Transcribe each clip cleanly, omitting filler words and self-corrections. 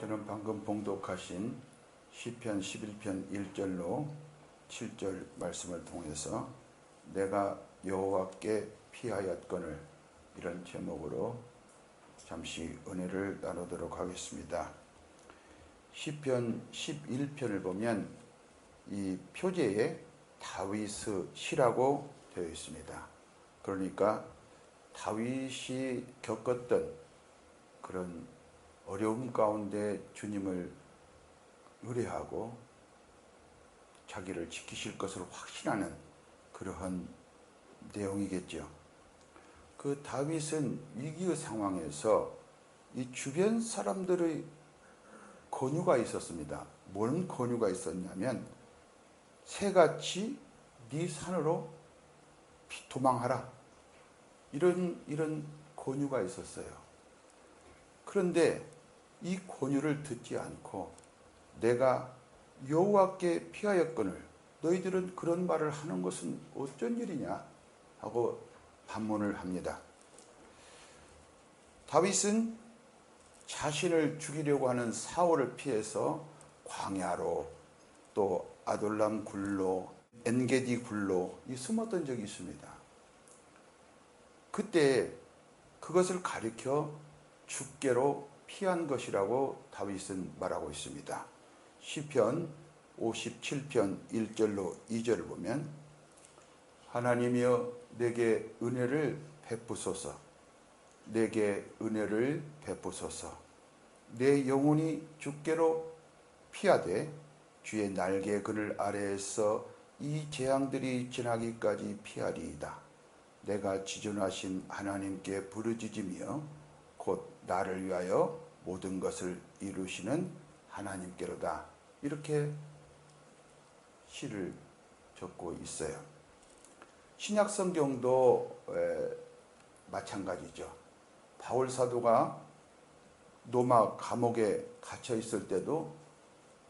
저는 방금 봉독하신 시편 11편 1절로 7절 말씀을 통해서 내가 여호와께 피하였거늘 이런 제목으로 잠시 은혜를 나누도록 하겠습니다. 시편 11편을 보면 이 표제에 다윗의 시라고 되어 있습니다. 그러니까 다윗이 겪었던 그런 어려움 가운데 주님을 의뢰하고 자기를 지키실 것을 확신하는 그러한 내용이겠죠. 그 다윗은 위기의 상황에서 이 주변 사람들의 권유가 있었습니다. 뭔 권유가 있었냐면 새같이 네 산으로 도망하라. 이런 권유가 있었어요. 그런데 이 권유를 듣지 않고 내가 여호와께 피하였거늘 너희들은 그런 말을 하는 것은 어쩐 일이냐 하고 반문을 합니다. 다윗은 자신을 죽이려고 하는 사울을 피해서 광야로 또 아돌람 굴로 엔게디 굴로 숨었던 적이 있습니다. 그때 그것을 가리켜 죽게로 피한 것이라고 다윗은 말하고 있습니다. 시편 57편 1절로 2절을 보면 하나님이여 내게 은혜를 베푸소서 내게 은혜를 베푸소서 내 영혼이 죽게로 피하되 주의 날개 그늘 아래에서 이 재앙들이 지나기까지 피하리이다. 내가 지존하신 하나님께 부르짖으며 곧 나를 위하여 모든 것을 이루시는 하나님께로다. 이렇게 시를 적고 있어요. 신약 성경도 마찬가지죠. 바울 사도가 로마 감옥에 갇혀 있을 때도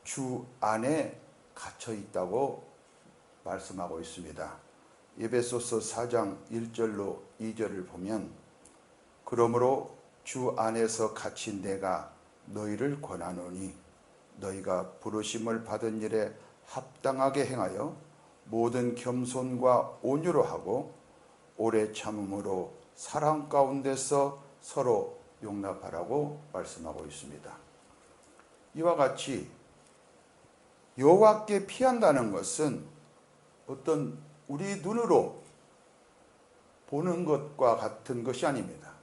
주 안에 갇혀 있다고 말씀하고 있습니다. 에베소서 4장 1절로 2절을 보면 그러므로 주 안에서 갇힌 내가 너희를 권하노니 너희가 부르심을 받은 일에 합당하게 행하여 모든 겸손과 온유로 하고 오래 참음으로 사랑 가운데서 서로 용납하라고 말씀하고 있습니다. 이와 같이 여호와께 피한다는 것은 어떤 우리 눈으로 보는 것과 같은 것이 아닙니다.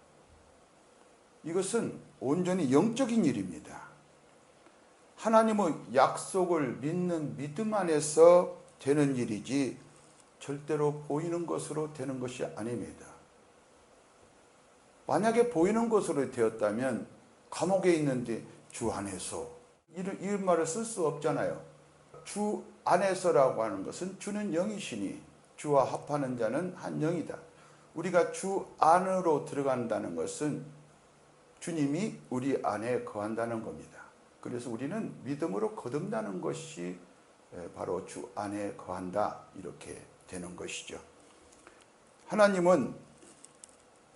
이것은 온전히 영적인 일입니다. 하나님의 약속을 믿는 믿음 안에서 되는 일이지 절대로 보이는 것으로 되는 것이 아닙니다. 만약에 보이는 것으로 되었다면 감옥에 있는데 주 안에서 이런 말을 쓸 수 없잖아요. 주 안에서라고 하는 것은 주는 영이시니 주와 합하는 자는 한 영이다. 우리가 주 안으로 들어간다는 것은 주님이 우리 안에 거한다는 겁니다. 그래서 우리는 믿음으로 거듭나는 것이 바로 주 안에 거한다 이렇게 되는 것이죠. 하나님은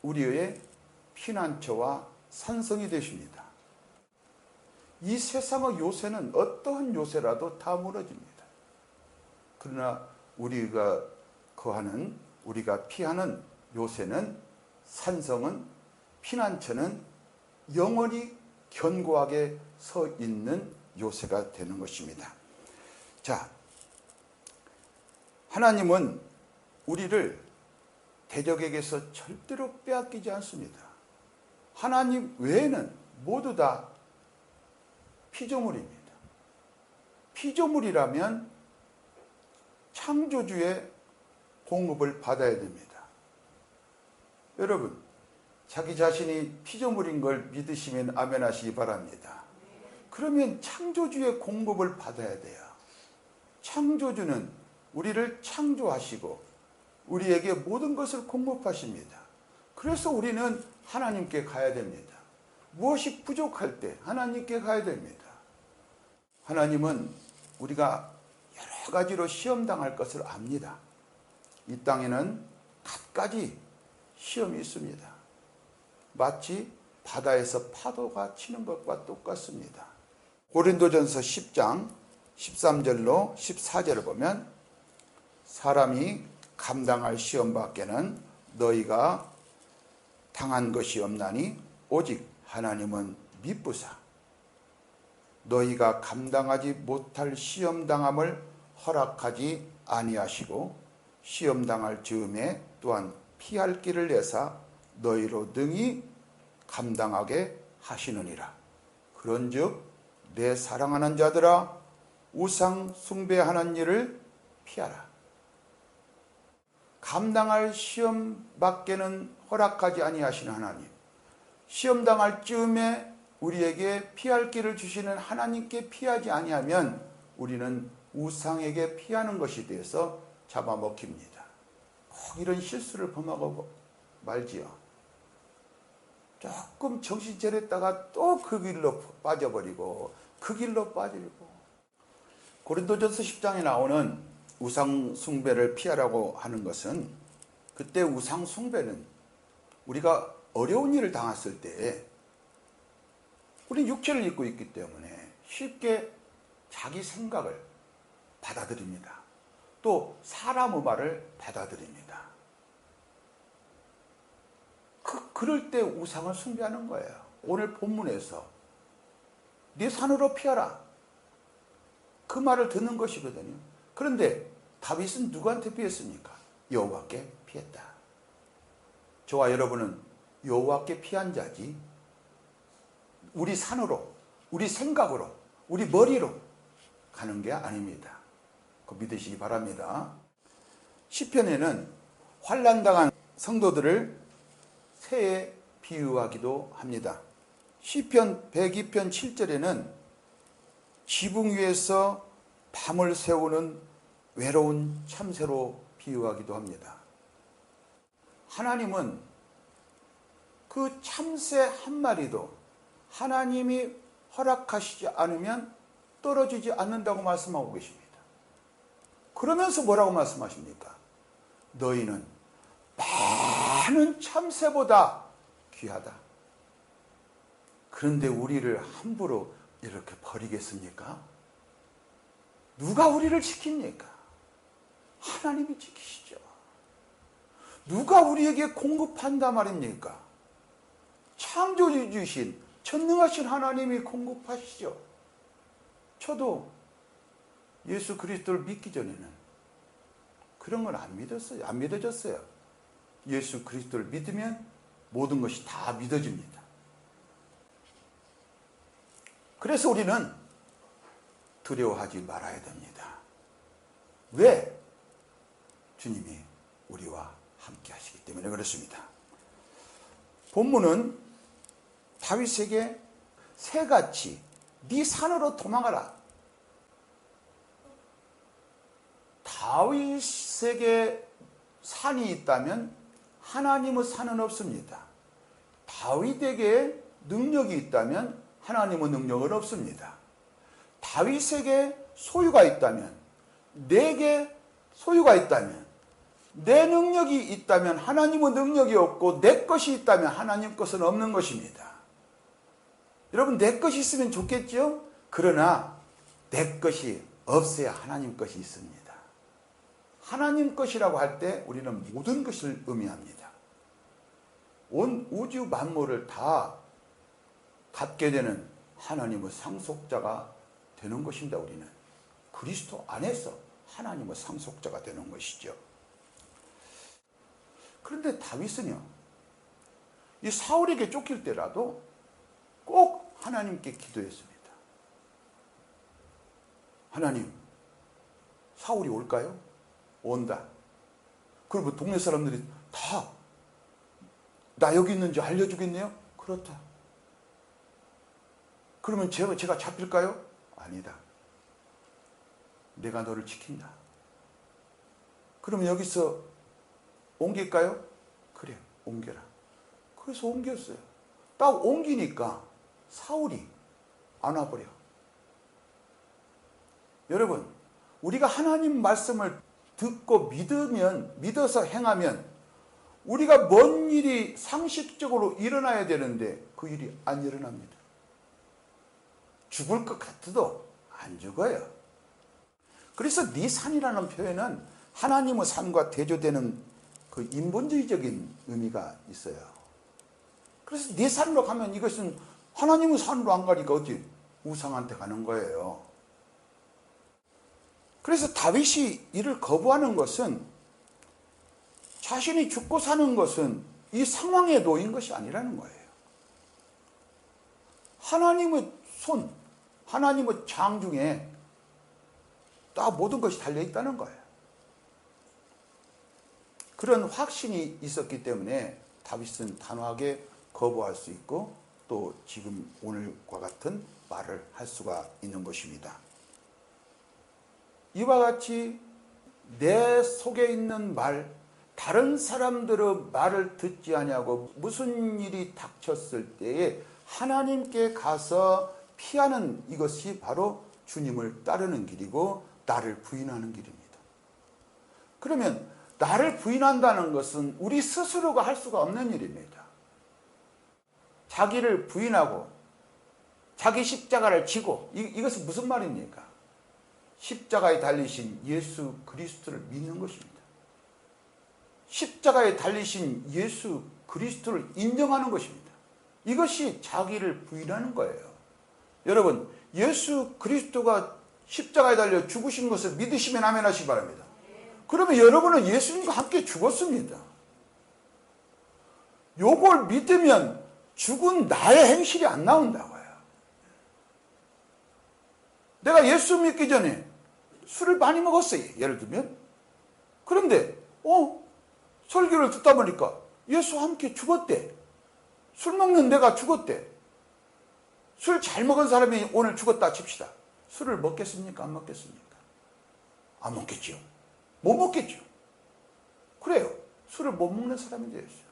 우리의 피난처와 산성이 되십니다. 이 세상의 요새는 어떠한 요새라도 다 무너집니다. 그러나 우리가 거하는 우리가 피하는 요새는 산성은 피난처는 영원히 견고하게 서 있는 요새가 되는 것입니다. 자, 하나님은 우리를 대적에게서 절대로 빼앗기지 않습니다. 하나님 외에는 모두 다 피조물입니다. 피조물이라면 창조주의 공급을 받아야 됩니다. 여러분, 자기 자신이 피조물인 걸 믿으시면 아멘 하시기 바랍니다. 그러면 창조주의 공급을 받아야 돼요. 창조주는 우리를 창조하시고 우리에게 모든 것을 공급하십니다. 그래서 우리는 하나님께 가야 됩니다. 무엇이 부족할 때 하나님께 가야 됩니다. 하나님은 우리가 여러 가지로 시험당할 것을 압니다. 이 땅에는 갖가지 시험이 있습니다. 마치 바다에서 파도가 치는 것과 똑같습니다. 고린도전서 10장 13절로 14절을 보면 사람이 감당할 시험 밖에는 너희가 당한 것이 없나니 오직 하나님은 미쁘사 너희가 감당하지 못할 시험 당함을 허락하지 아니하시고 시험 당할 즈음에 또한 피할 길을 내사 너희로 능히 감당하게 하시느니라. 그런즉 내 사랑하는 자들아 우상 숭배하는 일을 피하라. 감당할 시험 밖에는 허락하지 아니하시는 하나님, 시험 당할 즈음에 우리에게 피할 길을 주시는 하나님께 피하지 아니하면 우리는 우상에게 피하는 것이 되어서 잡아먹힙니다. 꼭 이런 실수를 범하고 말지요. 조금 정신 차렸다가 또 그 길로 빠져버리고 그 길로 빠지고. 고린도전서 10장에 나오는 우상 숭배를 피하라고 하는 것은 그때 우상 숭배는 우리가 어려운 일을 당했을 때 우리는 육체를 입고 있기 때문에 쉽게 자기 생각을 받아들입니다. 또 사람의 말을 받아들입니다. 그럴 때 우상을 숭배하는 거예요. 오늘 본문에서 네 산으로 피하라. 그 말을 듣는 것이거든요. 그런데 다윗은 누구한테 피했습니까? 여호와께 피했다. 저와 여러분은 여호와께 피한 자지 우리 산으로, 우리 생각으로, 우리 머리로 가는 게 아닙니다. 그거 믿으시기 바랍니다. 시편에는 환난당한 성도들을 새에 비유하기도 합니다. 시편 102편 7절에는 지붕 위에서 밤을 새우는 외로운 참새로 비유하기도 합니다. 하나님은 그 참새 한 마리도 하나님이 허락하시지 않으면 떨어지지 않는다고 말씀하고 계십니다. 그러면서 뭐라고 말씀하십니까? 너희는 많은 참새보다 귀하다. 그런데 우리를 함부로 이렇게 버리겠습니까? 누가 우리를 지킵니까? 하나님이 지키시죠. 누가 우리에게 공급한단 말입니까? 창조주 주신 전능하신 하나님이 공급하시죠. 저도 예수 그리스도를 믿기 전에는 그런 건 안 믿었어요. 안 믿어졌어요. 예수 그리스도를 믿으면 모든 것이 다 믿어집니다. 그래서 우리는 두려워하지 말아야 됩니다. 왜? 주님이 우리와 함께 하시기 때문에 그렇습니다. 본문은 다윗에게 새같이 네 산으로 도망가라. 다윗에게 산이 있다면 하나님의 산은 없습니다. 다윗에게 능력이 있다면 하나님의 능력은 없습니다. 다윗에게 소유가 있다면, 내게 소유가 있다면, 내 능력이 있다면 하나님의 능력이 없고 내 것이 있다면 하나님 것은 없는 것입니다. 여러분, 내 것이 있으면 좋겠죠? 그러나 내 것이 없어야 하나님 것이 있습니다. 하나님 것이라고 할 때 우리는 모든 것을 의미합니다. 온 우주 만물을 다 갖게 되는 하나님의 상속자가 되는 것입니다. 우리는 그리스도 안에서 하나님의 상속자가 되는 것이죠. 그런데 다윗은요, 이 사울에게 쫓길 때라도 꼭 하나님께 기도했습니다. 하나님, 사울이 올까요? 온다. 그리고 동네 사람들이 다 나 여기 있는지 알려주겠네요? 그렇다. 그러면 제가 잡힐까요? 아니다. 내가 너를 지킨다. 그러면 여기서 옮길까요? 그래, 옮겨라. 그래서 옮겼어요. 딱 옮기니까 사울이 안 와버려. 여러분, 우리가 하나님 말씀을 듣고 믿어서 행하면 우리가 뭔 일이 상식적으로 일어나야 되는데 그 일이 안 일어납니다. 죽을 것 같아도 안 죽어요. 그래서 네 산이라는 표현은 하나님의 산과 대조되는 그 인본주의적인 의미가 있어요. 그래서 네 산으로 가면 이것은 하나님의 산으로 안 가니까 어찌 우상한테 가는 거예요. 그래서 다윗이 이를 거부하는 것은 자신이 죽고 사는 것은 이 상황에 놓인 것이 아니라는 거예요. 하나님의 손, 하나님의 장중에 다 모든 것이 달려있다는 거예요. 그런 확신이 있었기 때문에 다윗은 단호하게 거부할 수 있고 또 지금 오늘과 같은 말을 할 수가 있는 것입니다. 이와 같이 내 속에 있는 말, 다른 사람들의 말을 듣지 아니하고 무슨 일이 닥쳤을 때에 하나님께 가서 피하는 이것이 바로 주님을 따르는 길이고 나를 부인하는 길입니다. 그러면 나를 부인한다는 것은 우리 스스로가 할 수가 없는 일입니다. 자기를 부인하고 자기 십자가를 지고 이것은 무슨 말입니까? 십자가에 달리신 예수 그리스도를 믿는 것입니다. 십자가에 달리신 예수 그리스도를 인정하는 것입니다. 이것이 자기를 부인하는 거예요. 여러분, 예수 그리스도가 십자가에 달려 죽으신 것을 믿으시면 아멘 하시기 바랍니다. 그러면 여러분은 예수님과 함께 죽었습니다. 요걸 믿으면 죽은 나의 행실이 안 나온다고요. 내가 예수 믿기 전에 술을 많이 먹었어요. 예를 들면. 그런데 설교를 듣다 보니까 예수와 함께 죽었대. 술 먹는 내가 죽었대. 술 잘 먹은 사람이 오늘 죽었다 칩시다. 술을 먹겠습니까? 안 먹겠습니까? 안 먹겠지요. 못 먹겠죠. 그래요. 술을 못 먹는 사람이 되었어요.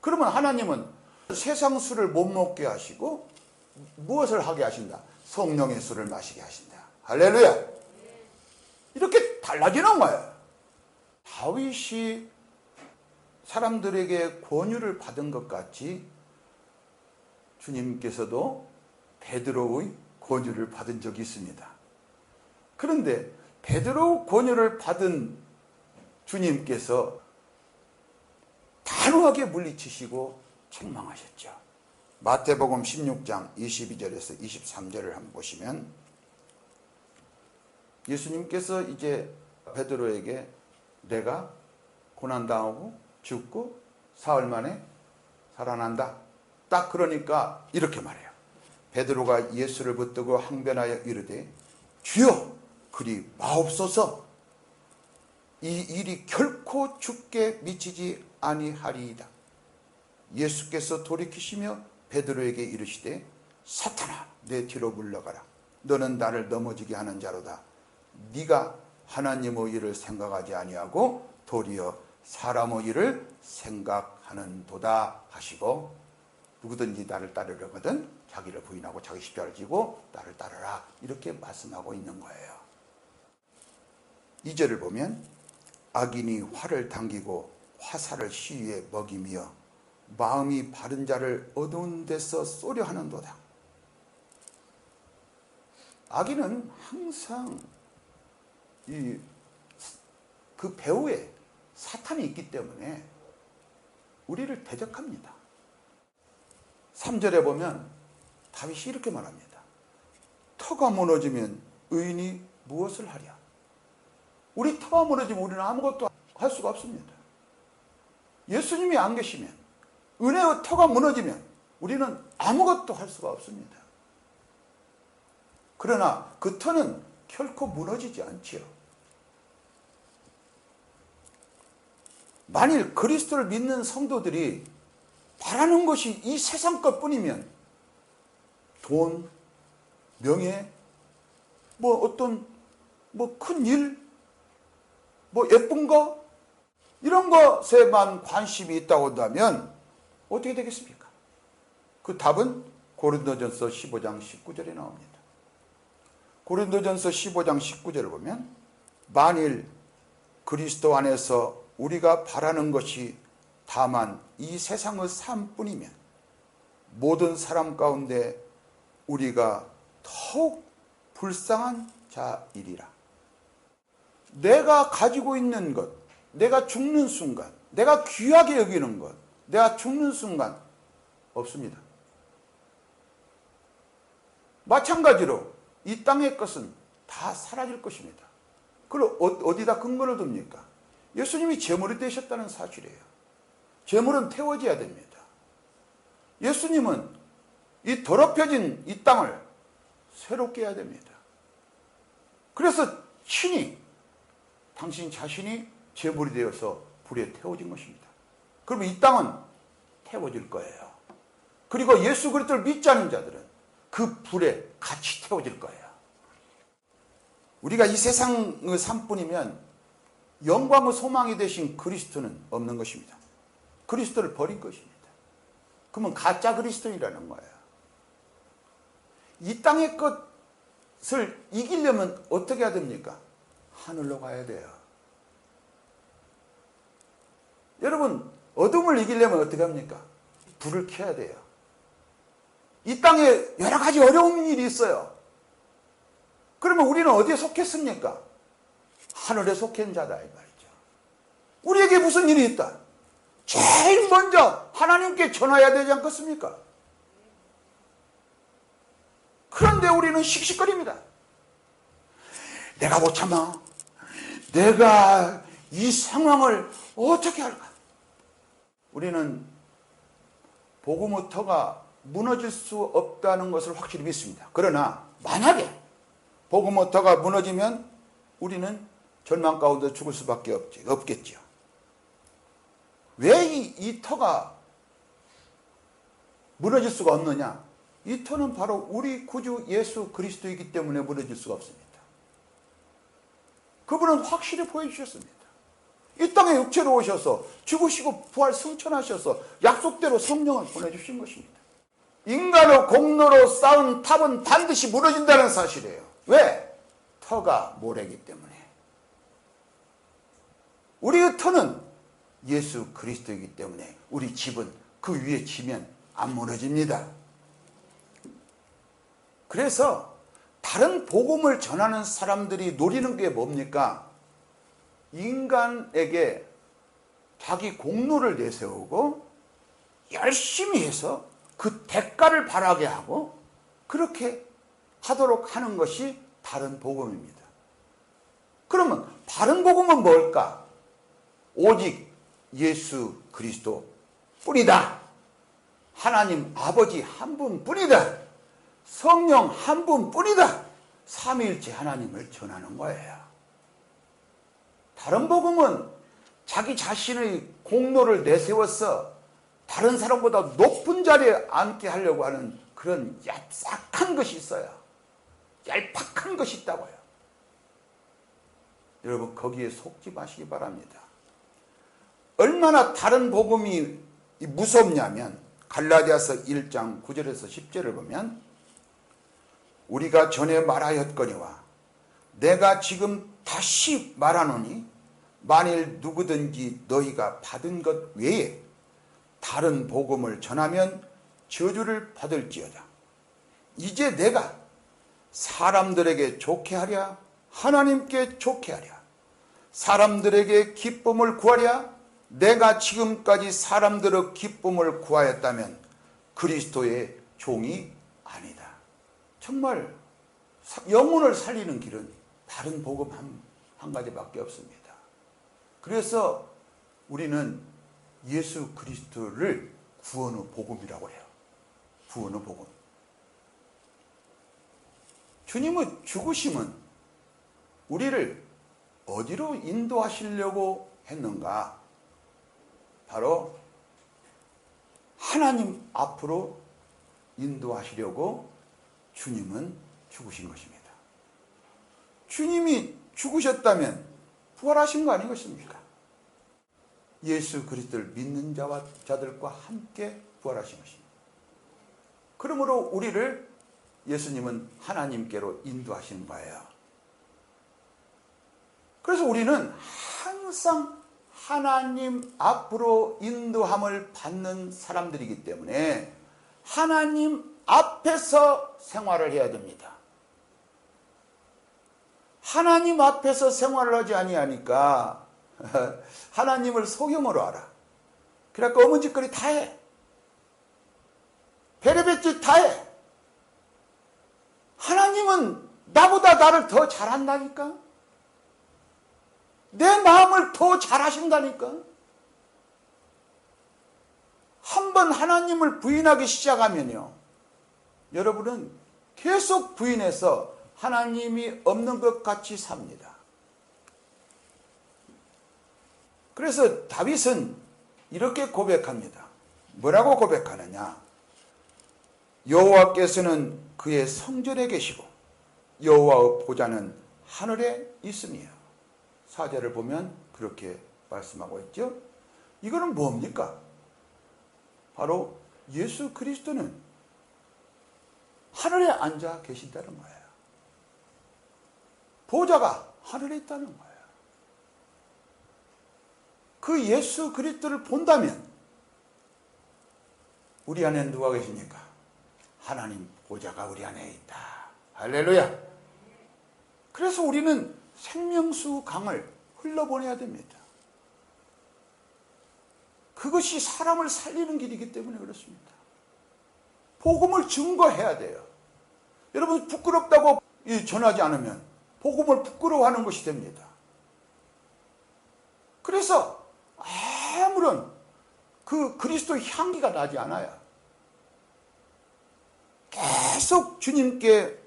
그러면 하나님은 세상 술을 못 먹게 하시고 무엇을 하게 하신다? 성령의 술을 마시게 하신다. 할렐루야. 이렇게 달라지는 거예요. 다윗이 사람들에게 권유를 받은 것 같이 주님께서도 베드로의 권유를 받은 적이 있습니다. 그런데 베드로 권유를 받은 주님께서 단호하게 물리치시고 책망하셨죠. 마태복음 16장 22절에서 23절을 한번 보시면 예수님께서 이제 베드로에게 내가 고난당하고 죽고 사흘 만에 살아난다. 딱 그러니까 이렇게 말해요. 베드로가 예수를 붙들고 항변하여 이르되 주여 그리 마옵소서. 이 일이 결코 죽게 미치지 아니하리이다. 예수께서 돌이키시며 베드로에게 이르시되 사탄아 내 뒤로 물러가라. 너는 나를 넘어지게 하는 자로다. 네가 하나님의 일을 생각하지 아니하고 도리어 사람의 일을 생각하는도다 하시고 누구든지 나를 따르려거든 자기를 부인하고 자기 십자가를 지고 나를 따르라. 이렇게 말씀하고 있는 거예요. 2절을 보면 악인이 활을 당기고 화살을 시위에 먹이며 마음이 바른 자를 어두운 데서 쏘려 하는도다. 악인은 항상 그 배후에 사탄이 있기 때문에 우리를 대적합니다. 3절에 보면 다윗이 이렇게 말합니다. 터가 무너지면 의인이 무엇을 하랴? 우리 터가 무너지면 우리는 아무것도 할 수가 없습니다. 예수님이 안 계시면, 은혜의 터가 무너지면 우리는 아무것도 할 수가 없습니다. 그러나 그 터는 결코 무너지지 않지요. 만일 그리스도를 믿는 성도들이 바라는 것이 이 세상 것뿐이면 돈, 명예, 어떤 큰 일, 예쁜 거 이런 것에만 관심이 있다고 한다면 어떻게 되겠습니까? 그 답은 고린도전서 15장 19절에 나옵니다. 고린도전서 15장 19절을 보면 만일 그리스도 안에서 우리가 바라는 것이 다만 이 세상의 삶뿐이면 모든 사람 가운데 우리가 더욱 불쌍한 자이리라. 내가 가지고 있는 것, 내가 죽는 순간, 내가 귀하게 여기는 것, 내가 죽는 순간 없습니다. 마찬가지로 이 땅의 것은 다 사라질 것입니다. 그걸 어디다 근거를 둡니까? 예수님이 제물이 되셨다는 사실이에요. 제물은 태워져야 됩니다. 예수님은 이 더럽혀진 이 땅을 새롭게 해야 됩니다. 그래서 친히 당신 자신이 제물이 되어서 불에 태워진 것입니다. 그러면 이 땅은 태워질 거예요. 그리고 예수 그리스도를 믿지 않는 자들은 그 불에 같이 태워질 거예요. 우리가 이 세상의 삶뿐이면 영광의 소망이 되신 그리스도는 없는 것입니다. 그리스도를 버린 것입니다. 그러면 가짜 그리스도인이라는 거예요. 이 땅의 것을 이기려면 어떻게 해야 됩니까? 하늘로 가야 돼요. 여러분, 어둠을 이기려면 어떻게 합니까? 불을 켜야 돼요. 이 땅에 여러 가지 어려운 일이 있어요. 그러면 우리는 어디에 속했습니까? 하늘에 속한 자다 이 말이죠. 우리에게 무슨 일이 있다? 제일 먼저 하나님께 전해야 되지 않겠습니까? 그런데 우리는 씩씩거립니다. 내가 못 참아. 내가 이 상황을 어떻게 할까? 우리는 복음의 터가 무너질 수 없다는 것을 확실히 믿습니다. 그러나 만약에 복음의 터가 무너지면 우리는 절망 가운데 죽을 수밖에 없겠죠. 왜 이 터가 무너질 수가 없느냐? 이 터는 바로 우리 구주 예수 그리스도이기 때문에 무너질 수가 없습니다. 그분은 확실히 보여주셨습니다. 이 땅에 육체로 오셔서 죽으시고 부활 승천하셔서 약속대로 성령을 보내주신 것입니다. 인간의 공로로 쌓은 탑은 반드시 무너진다는 사실이에요. 왜? 터가 모래이기 때문에. 우리의 터는 예수 그리스도이기 때문에 우리 집은 그 위에 지면 안 무너집니다. 그래서 다른 복음을 전하는 사람들이 노리는 게 뭡니까? 인간에게 자기 공로를 내세우고 열심히 해서 그 대가를 바라게 하고 그렇게 하도록 하는 것이 바른 복음입니다. 그러면 바른 복음은 뭘까? 오직 예수 그리스도 뿐이다. 하나님 아버지 한 분뿐이다. 성령 한 분뿐이다. 삼위일체 하나님을 전하는 거예요. 다른 복음은 자기 자신의 공로를 내세워서 다른 사람보다 높은 자리에 앉게 하려고 하는 그런 얍삭한 것이 있어요. 얄팍한 것이 있다고요. 여러분 거기에 속지 마시기 바랍니다. 얼마나 다른 복음이 무섭냐면 갈라디아서 1장 9절에서 10절을 보면 우리가 전에 말하였거니와 내가 지금 다시 말하노니 만일 누구든지 너희가 받은 것 외에 다른 복음을 전하면 저주를 받을지어다. 이제 내가 사람들에게 좋게 하랴 하나님께 좋게 하랴 사람들에게 기쁨을 구하랴 내가 지금까지 사람들의 기쁨을 구하였다면 그리스도의 종이 아니다. 정말 영혼을 살리는 길은 다른 복음 한 가지밖에 없습니다. 그래서 우리는 예수 그리스도를 구원의 복음이라고 해요. 구원의 복음. 주님의 죽으심은 우리를 어디로 인도하시려고 했는가? 바로 하나님 앞으로 인도하시려고 주님은 죽으신 것입니다. 주님이 죽으셨다면 부활하신 거 아니겠습니까? 예수 그리스도를 믿는 자들과 함께 부활하신 것입니다. 그러므로 우리를 예수님은 하나님께로 인도하시는 거예요. 그래서 우리는 항상 하나님 앞으로 인도함을 받는 사람들이기 때문에 하나님 앞에서 생활을 해야 됩니다. 하나님 앞에서 생활을 하지 아니하니까 하나님을 소경으로 알아. 그러니까 어문짓거리 다 해. 별의별 짓 다 해. 하나님은 나보다 나를 더 잘한다니까. 내 마음을 더 잘하신다니까. 한번 하나님을 부인하기 시작하면요, 여러분은 계속 부인해서 하나님이 없는 것 같이 삽니다. 그래서 다윗은 이렇게 고백합니다. 뭐라고 고백하느냐? 여호와께서는 그의 성전에 계시고 여호와의 보좌는 하늘에 있으며. 4절을 보면 그렇게 말씀하고 있죠. 이거는 뭡니까? 바로 예수 그리스도는 하늘에 앉아 계신다는 거예요. 보좌가 하늘에 있다는 거예요. 그 예수 그리스도를 본다면 우리 안에 누가 계십니까? 하나님 보좌가 우리 안에 있다. 할렐루야. 그래서 우리는 생명수 강을 흘러보내야 됩니다. 그것이 사람을 살리는 길이기 때문에 그렇습니다. 복음을 증거해야 돼요. 여러분, 부끄럽다고 전하지 않으면 복음을 부끄러워하는 것이 됩니다. 그래서 아무런 그 그리스도의 향기가 나지 않아요. 계속 주님께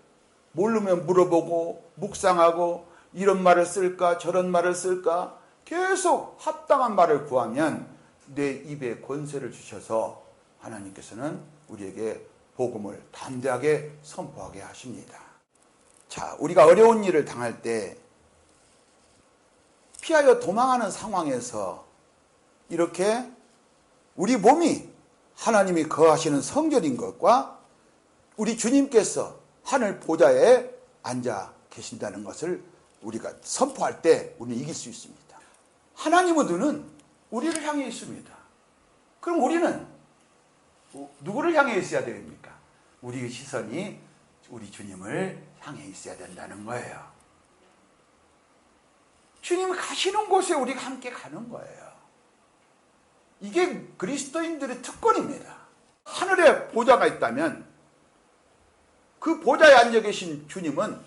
모르면 물어보고 묵상하고 이런 말을 쓸까 저런 말을 쓸까 계속 합당한 말을 구하면 내 입에 권세를 주셔서 하나님께서는 우리에게 복음을 담대하게 선포하게 하십니다. 자, 우리가 어려운 일을 당할 때 피하여 도망하는 상황에서 이렇게 우리 몸이 하나님이 거하시는 성전인 것과 우리 주님께서 하늘 보좌에 앉아 계신다는 것을 우리가 선포할 때 우리는 이길 수 있습니다. 하나님의 눈은 우리를 향해 있습니다. 그럼 우리는 누구를 향해 있어야 됩니까? 우리의 시선이 우리 주님을 향해 있어야 된다는 거예요. 주님이 가시는 곳에 우리가 함께 가는 거예요. 이게 그리스도인들의 특권입니다. 하늘에 보좌가 있다면 그 보좌에 앉아 계신 주님은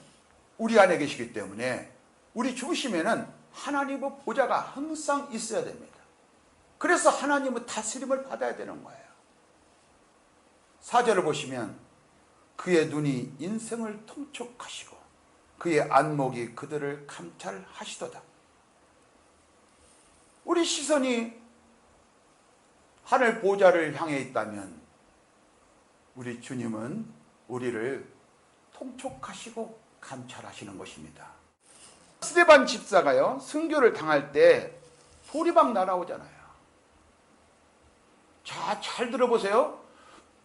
우리 안에 계시기 때문에 우리 중심에는 하나님의 보좌가 항상 있어야 됩니다. 그래서 하나님의 다스림을 받아야 되는 거예요. 4절을 보시면 그의 눈이 인생을 통촉하시고 그의 안목이 그들을 감찰하시도다. 우리 시선이 하늘 보좌를 향해 있다면 우리 주님은 우리를 통촉하시고 감찰하시는 것입니다. 스데반 집사가요, 순교를 당할 때 돌이 막 날아오잖아요. 자, 잘 들어보세요.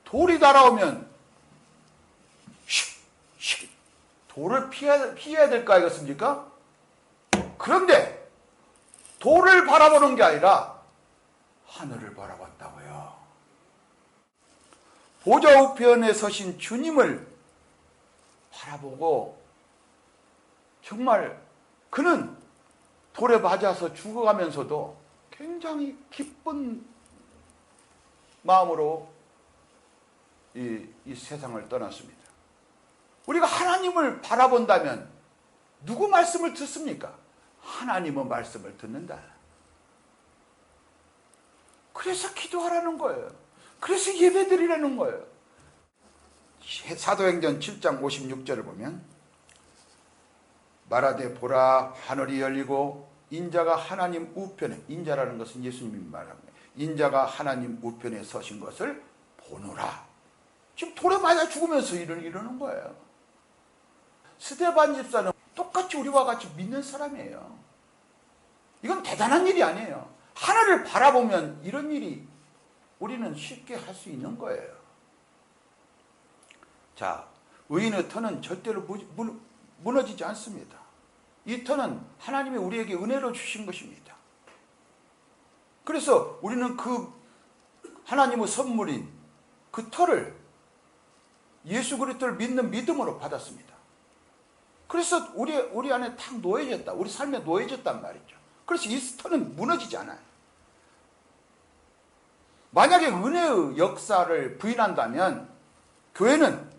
돌이 날아오면 돌을 피해야 될 거 아니겠습니까? 그런데 돌을 바라보는 게 아니라 하늘을 바라봤다고요. 보좌 우편에 서신 주님을 바라보고 정말 그는 돌에 맞아서 죽어가면서도 굉장히 기쁜 마음으로 이 세상을 떠났습니다. 우리가 하나님을 바라본다면 누구 말씀을 듣습니까? 하나님의 말씀을 듣는다. 그래서 기도하라는 거예요. 그래서 예배드리라는 거예요. 사도행전 7장 56절을 보면 말하되 보라 하늘이 열리고 인자가 하나님 우편에, 인자라는 것은 예수님이 말합니다. 인자가 하나님 우편에 서신 것을 보노라. 지금 돌에 맞아 죽으면서 이러는 거예요. 스데반 집사는 똑같이 우리와 같이 믿는 사람이에요. 이건 대단한 일이 아니에요. 하늘을 바라보면 이런 일이 우리는 쉽게 할 수 있는 거예요. 자, 의인의 터는 절대로 무너지지 않습니다. 이 터는 하나님이 우리에게 은혜로 주신 것입니다. 그래서 우리는 그 하나님의 선물인 그 터를 예수 그리스도를 믿는 믿음으로 받았습니다. 그래서 우리 안에 탁 놓여졌다. 우리 삶에 놓여졌단 말이죠. 그래서 이스터는 무너지지 않아요. 만약에 은혜의 역사를 부인한다면 교회는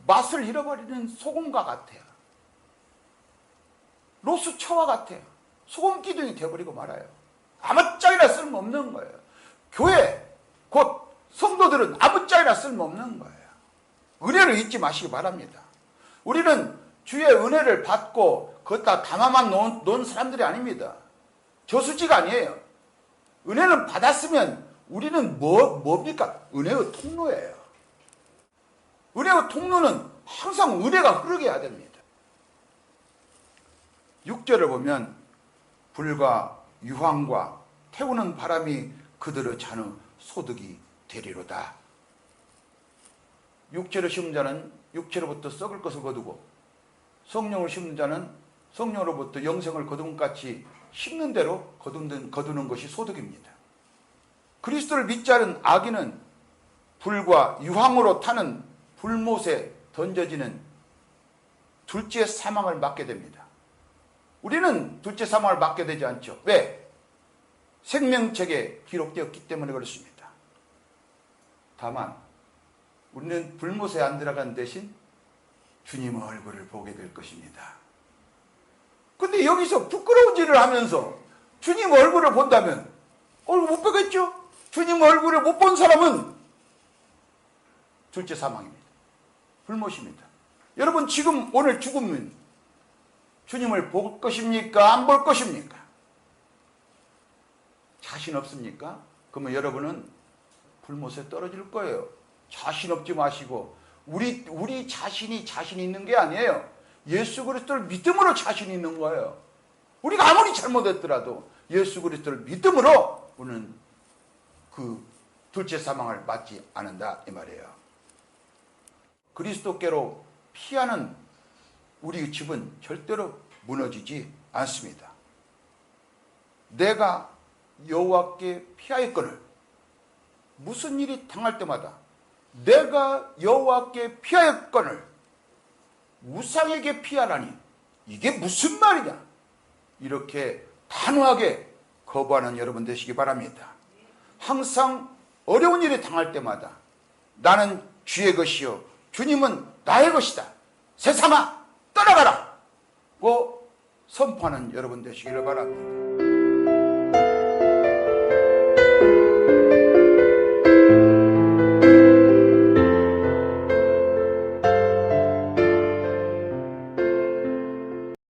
맛을 잃어버리는 소금과 같아요. 로스초와 같아요. 소금 기둥이 되어버리고 말아요. 아무짝이나 쓸모없는 거예요. 교회, 곧 성도들은 아무짝이나 쓸모없는 거예요. 은혜를 잊지 마시기 바랍니다. 우리는 주의 은혜를 받고 그것다 담아만 놓은 사람들이 아닙니다. 저수지가 아니에요. 은혜는 받았으면 우리는 뭡니까? 은혜의 통로예요. 은혜의 통로는 항상 은혜가 흐르게 해야 됩니다. 6절을 보면 불과 유황과 태우는 바람이 그들의 잔의 소득이 되리로다. 육체를 심은 자는 육체로부터 썩을 것을 거두고 성령을 심는 자는 성령으로부터 영생을 거두는 같이 심는 대로 거두는 것이 소득입니다. 그리스도를 믿지 않은 악인은 불과 유황으로 타는 불못에 던져지는 둘째 사망을 맞게 됩니다. 우리는 둘째 사망을 맞게 되지 않죠. 왜? 생명책에 기록되었기 때문에 그렇습니다. 다만 우리는 불못에 안 들어간 대신 주님의 얼굴을 보게 될 것입니다. 근데 여기서 부끄러운 일을 하면서 주님 얼굴을 본다면 얼굴 못 보겠죠? 주님 얼굴을 못 본 사람은 둘째 사망입니다. 불못입니다. 여러분 지금 오늘 죽으면 주님을 볼 것입니까? 안 볼 것입니까? 자신 없습니까? 그러면 여러분은 불못에 떨어질 거예요. 자신 없지 마시고 우리 자신이 자신 있는 게 아니에요. 예수 그리스도를 믿음으로 자신 있는 거예요. 우리가 아무리 잘못했더라도 예수 그리스도를 믿음으로 우리는 그 둘째 사망을 맞지 않는다 이 말이에요. 그리스도께로 피하는 우리 집은 절대로 무너지지 않습니다. 내가 여호와께 피하였거늘 무슨 일이 당할 때마다 내가 여호와께 피하였거늘 우상에게 피하라니 이게 무슨 말이냐 이렇게 단호하게 거부하는 여러분 되시기 바랍니다. 항상 어려운 일이 당할 때마다 나는 주의 것이요 주님은 나의 것이다. 세상아 떠나가라 고 선포하는 여러분 되시기를 바랍니다.